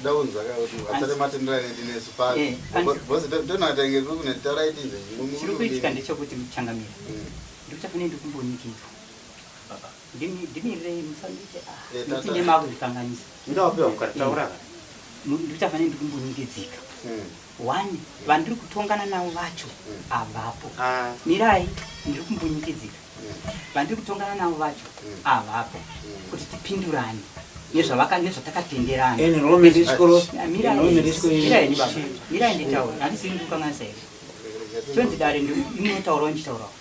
ndaunza kuti asare matendera ndine super boss don't atenge kune taraiti nje chiri kuitika ndechekuti muchangamira ndikuchafanira ndikumbonikidzwa ndimirire musandiite nditine makuzikanganisa ndawapewa mukataura ndikuchafanira ndikumbonikidzika one vandiri kutongana navo vacho avapo mirai ndiri kumbonikidzika vandiri kutongana navo vacho avapo kuti tipindurane nezvatakatenderana mirai nditaura handisiri ndikukanganisa here tonzidare inotaurawo ndichitaurawo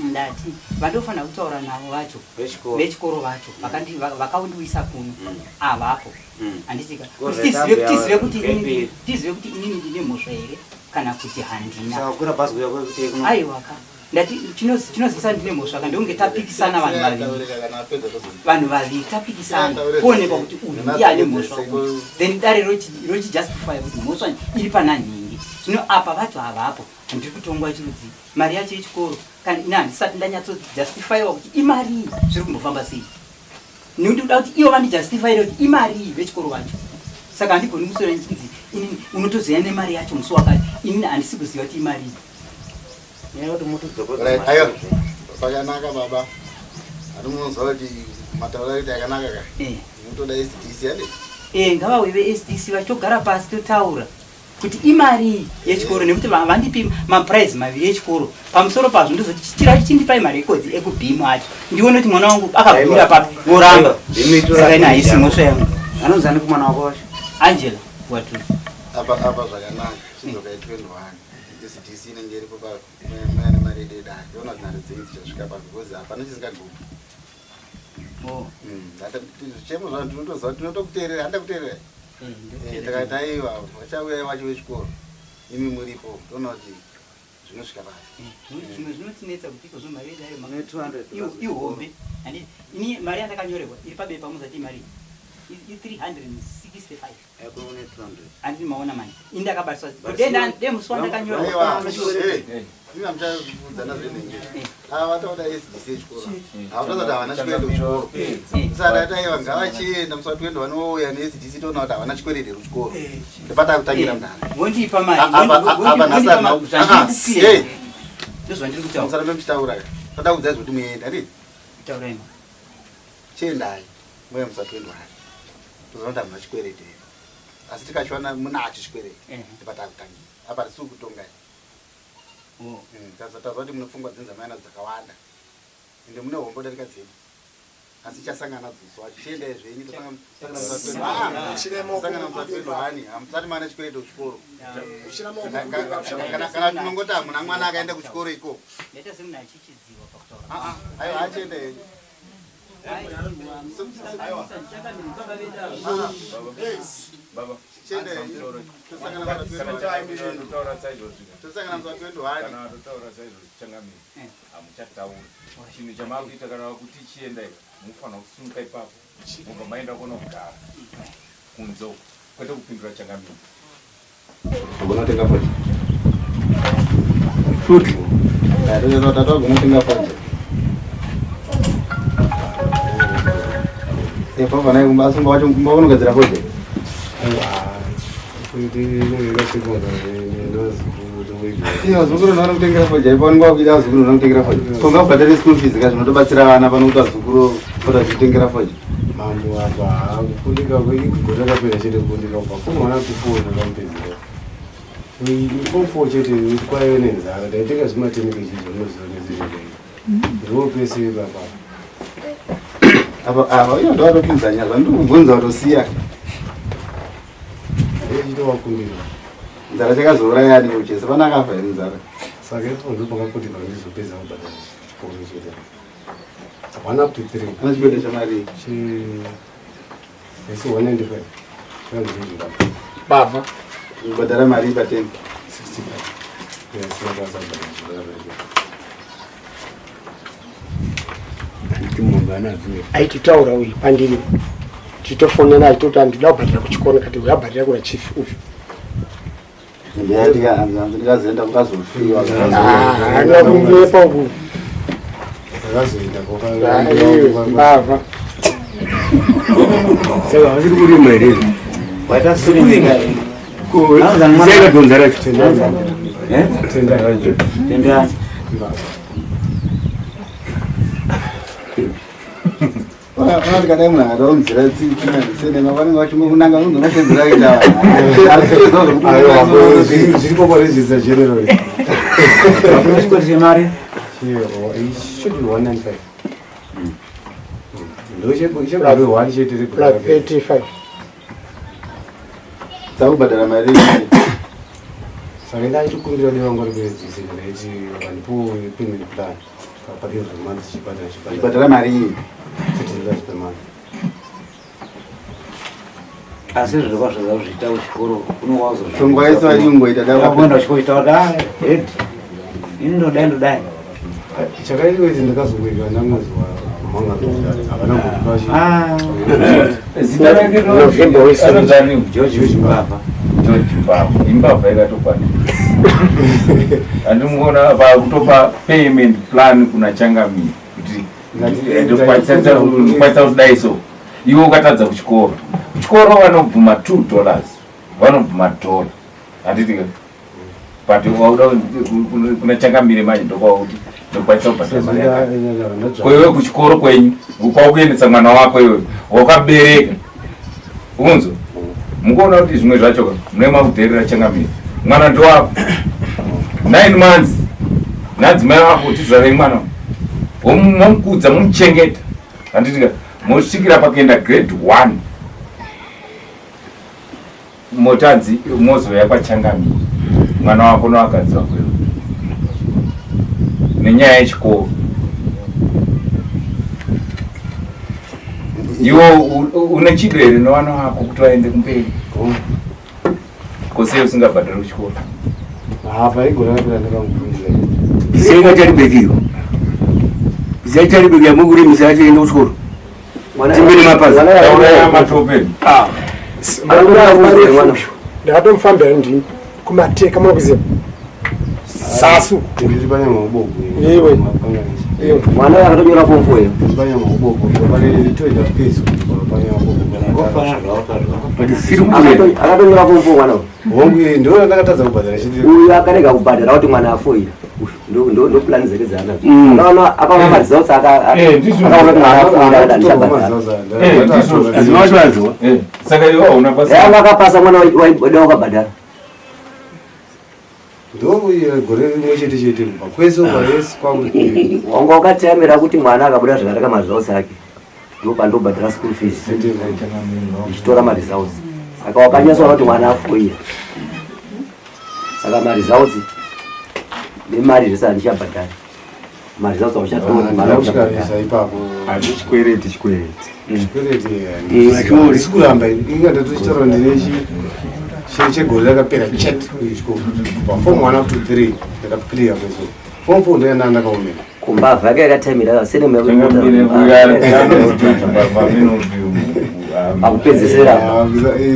ndati vandofanira kutaura navo vacho vechikoro vacho vakaundiwisa kuno avapo handisika tizive kuti inini ndine mhosva here kana kuti handina aiwaka ndati chinozivisa ndine mhosva ka ndonge tapikisana vanhu vaviri tapikisana kuonekwa kuti uyu ndiye ane mhosva then dare rochijustify kuti mhosva iri pananhingi zvino apa vacho avapo handiri kutongwa chirudzi mari yacho yechikoro kana ina handisati ndanyatsojustifyiwa kuti imari zviri kumbofamba sei nekuti kuda kuti ivo vandijustifyire kuti imari vechikoro vacho saka handigoni kusora nchinzi inini unotoziva nemari yacho musi wakati inini handisi kuziva kuti imari ayo pakanaka baba anomunzwa kuti mataura kuti akanaka ka mutoda SDC ane ngavauye SDC vachogara pasi totaura kuti imari yechikoro nekuti vandipi maprize maviri echikoro pamusoro pazvo ndozoti chitiracho chindipai marekodzi ekubhimu acho ndione kuti mwana wangu akagumira papi voramba saka ina haisi mhosva yangu anonzani kumwana wako wacho Angela watu apa zvakanaka chizokaitwendwani SDC inenge iripo pamwana marede dai yona kuti nharedzenyu dzichasvika pa because hapana chisingagupi zvichemo zvanhu tinotoziva tinotokuteerera handa kuteerera ndakati aiwa vachauya vacho vechikoro imi muripo toona kuti zvinosvika pasi zvimwe zvinotinetsa kuti iko zvomari yedayo ihombe ini mari yandakanyorerwa iri pabepa muzati imari i365 handiri maona mani ini ndakabatiswa demusi wandakanyorerwa ina mchauzana zvenenge ava vataoda SDC echikoro havatazoda havana chikwede kuchikoro sadati aiva ngavachienda musi wati wenda vanouya neSDC toona kuti havana chikwerede kuchikoro ndipata kutangira mondipa mari musara memuchitaura toda kudzai zvoti muenda ri tauraima chiendai muye musati wendwani tozoona kuti havana chikwerede asi tikachiwana munacho chikwerede ndipata kutangira apa risiri kutongai tazotazva kuti munofungwa dzenzamana dzakawanda ende mune hombo darika dzedu asi chasangana dziswa chiendai zvenyu tosangana musatwendwani hamusati mana chikwerede kuchikoro kana tinongoti hamuna mwana akaenda kuchikoro ikoko aiwa achienda henyu Baba. Tosangana musatwendwani kana totaura saizvo changami amuchataura chinhu chamakuita kana kuti chienda mufanira kusunga ipapo mubva maenda kuona kugara kunzo kwete kupindura changami unotenga foto futi ndio tata unotenga foto baba naye kumbasunga wacho mbonogadzira foto iyo zukuru nokutengera foto jaipanwa kuita zukuru nokutengera foto konga kubhadhara school fees ka zvinotobatsira vana panokuta zukuru foto zvitengera foto mambo apa kufundika kwekugota kapera chete kufundika kwa kumwana kufunda kampedzera ifomfo chete kwayo nenzara ndaitenga zvimateneke chizvo nozonezirei ndiwo pese papa apa iyo ndowatopinza nyaya zvandikubvunza kutosiya echitowakumbira nzara chakazouraya ani uchese pana akafa here nzara saka ipo ndo pakakotika ndizopedza kubhadhara chikoro chete hapana kuti 3 ana chikwede chamari esi 195 chazviringa bava kubhadhara mari pa 10 65 yes yakazabhadhara munhu anabvume aititaura uyu pandiri titofonera aitoti andida kubhadhira kuchikoro kati uyabhadhira kuna chief uyu ndikazoenda kukazofiwa anakungepa uku akazoenda bava Saka vasiri kurima here. Waita siringa. Saka donza racho tenda. Tenda racho. Tenda. Ona tikadai munhu akaronzera tsitsina vanenge vachimunanga munhu unotenzera kuita zviripo parezvisa general. Chikoti chemari? It should be 195. Plus 85. dzakubhadhara mari saka ndaitikumbira nevangori kuedzise kuti vandipo payment plan padero zvemanzi chibhadhara mari iyi $30 per month. Asi zviri kwazvo zviita kuchikoro unowazo shongwa yese varingoita dakuenda kuchikoita kuti head indodai chakaitwa kuti ndakazokuika namwezi wamanga havana zita rake anozani George Mbavha. Imbavha ikatokwana andimuona pakutopa payment plan kuna Changamire kuti ndokwaisa kudai so iwe ukatadza kuchikoro vanobvuma $2 vanobvuma $1 handiti but wauda kuna Changamire manje ndokwakuti ndokwaisa kubhadhara kwewe kuchikoro kwenyu kwakuendesa mwana wako iwe wakabereka unzo mukuona kuti zvimwe zvacho mune makudherera Changamire mwana ndowako 9 months nadzimai wako kutizarei mwana momukudza momuchengeta handitika mosvikira pakuenda grade 1 motanzi mozoya kwaChangamire mwana wako noakadzi wako nenyaya yechikoro iwo une chido here nevana vako kuti vaende kumberi kosei usingabhadhari kuchikoro apa igora rapera ndakamubvunzira senga charibekiyo zai charibekiya mukurimisa achienda kuchikoro timbene mapazi matopeni ndakatomufambira ndini kumateka munokuziva sasu ndiri pane mauboko iwe mwana akatonyora form 4 pane mauboko pane toida pesi pane mauboko akatonyora form 4 mwana hongu ndiona ndakatadza kubhadhara chitiri uyu akarega kubhadhara kuti mwana afoira ndo plan dzake dzaanadzo akaona results akaona kuti mwana afoira azimachwanzwa saka iwo hauna basa yanga akapasa mwana waida wakabhadhara ndogore rimwe chete chete kubva kwese uvaresi kwakuti wanga wakatemera kuti mwana akabuda zvakanaka maresults ake ndopandobhadhara school fees ichitora maresults saka wakanyatsoona kuti mwana afoira saka maresults nemari zvese handichabhadhari maresults auchatora ipapo chikwereti sikuramba ingandatochitaura ndinechi chegore rakapera chete kubva form 1 up to 3 ndakaclear kweso form 4 ndoenda ndakaomera kumbavha yake yakatemera akupedzesera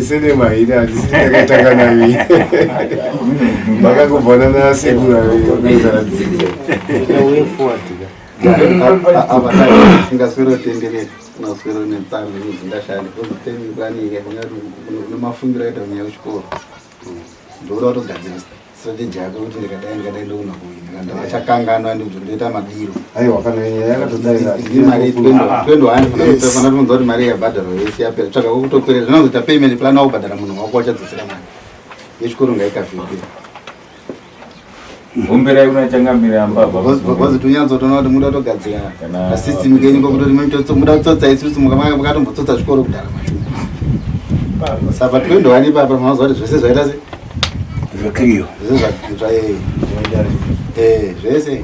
sene mahiri handisi ndakatanga navi makangobvana nasekura ingaswerotendereka unaswero netsando nezingashandi ozotemikanike nemafungiro aita kunyaya kuchikoro ndoda kutogadzira strategy yako kuti ndikadai ndouna kuina ndavachakanganwa ndizondoita madiro aiwa kana nyaya yakatodaira mari 21 fana tonza kuti mari yabhadharwa yese yapera tsvaka kokutokwerera zvinozoita payment plan wakubhadhara munhu wako wachadzosera mari yechikoro ngaikavhipira gomberai kuna Changamire ambabva bhazi tonyatsotoona kuti muda kutogadzira asystem kenyu kokutoti muda kutsotsa isusu mukatombototsa chikoro kudhara machu saka 21 ipapa mazuva kuti zvese zvaita se zvakiriyo zvese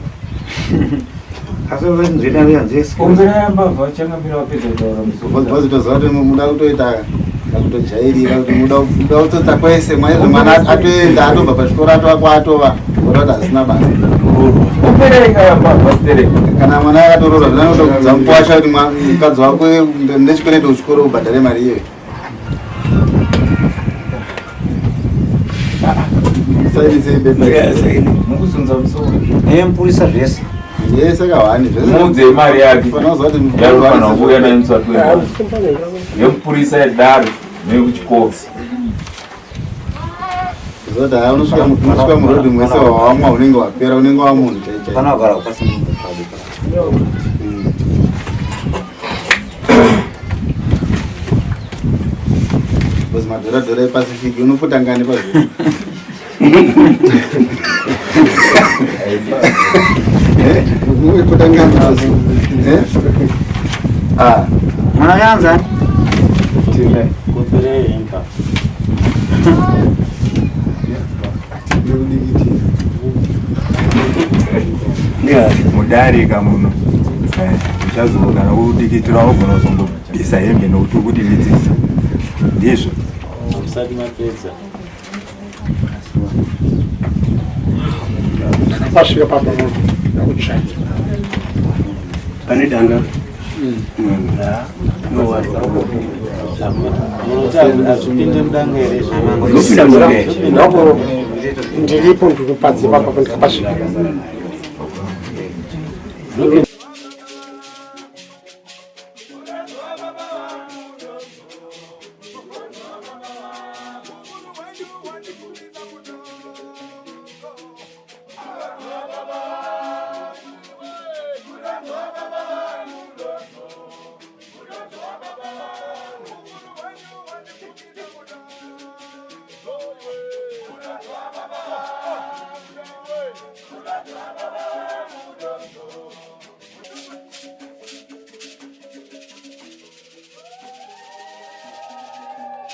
gomberai ambabva Changamire wapedza kutaura bhazi toziva kuti muda kutoita akutojairira kuti muda kutsotsa kwese mwana atoenda atobva pachikoro atoakwa orati hazina basa kana mwana akatoroorwa zvinoda kudza mukwasha kuti mukadzi wako nechikwereti uchikoro ubhadhare mari iyoyo mukusunza musoro mpurisa zvese yese kahwani mudze mari yake fana kuziva kuti yarufanwa kuuya nayo musatwe yemupurisa yedare nekuchikoro zoda unosvika murodhi mwese wawamwa unenge wapera unenge wamunhu panogara ukasimuka bcause madhoradhora epasifiki unopfuta ngani pazviri unopfuta ngani pazviri munoyanza mudarika muno uchazoka nakudikitirawo gona uzongobvisa hembe nokuti ukudiridzisa ndizvo ndakapasvika papa ndakutsvaka pane danga ndiripo ndikupadzipa papa ndikapasvika